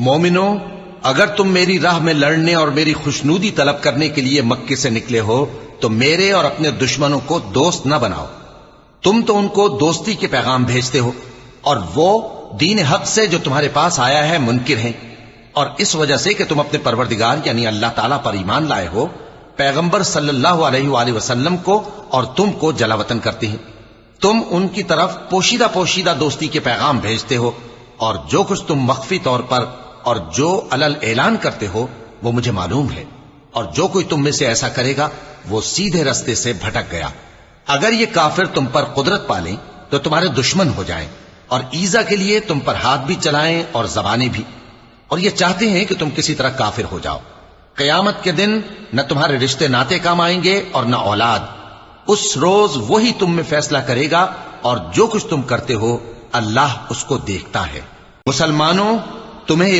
مومنو، اگر تم میری راہ میں لڑنے اور میری خوشنودی طلب کرنے کے لیے مکے سے نکلے ہو تو میرے اور اپنے دشمنوں کو دوست نہ بناؤ۔ تم تو ان کو دوستی کے پیغام بھیجتے ہو اور وہ دین حق سے جو تمہارے پاس آیا ہے منکر ہیں، اور اس وجہ سے کہ تم اپنے پروردگار یعنی اللہ تعالیٰ پر ایمان لائے ہو، پیغمبر صلی اللہ علیہ وآلہ وسلم کو اور تم کو جلا وطن کرتے ہیں۔ تم ان کی طرف پوشیدہ پوشیدہ دوستی کے پیغام بھیجتے ہو، اور جو کچھ تم مخفی طور پر اور جو علل اعلان کرتے ہو وہ مجھے معلوم ہے، اور جو کوئی تم میں سے ایسا کرے گا وہ سیدھے رستے سے بھٹک گیا۔ اگر یہ کافر تم پر قدرت پالیں تو تمہارے دشمن ہو جائیں، اور ایذا کے لیے تم پر ہاتھ بھی چلائیں اور زبانیں بھی، اور یہ چاہتے ہیں کہ تم کسی طرح کافر ہو جاؤ۔ قیامت کے دن نہ تمہارے رشتے ناتے کام آئیں گے اور نہ اولاد۔ اس روز وہی تم میں فیصلہ کرے گا، اور جو کچھ تم کرتے ہو اللہ اس کو دیکھتا ہے۔ مسلمانوں، تمہیں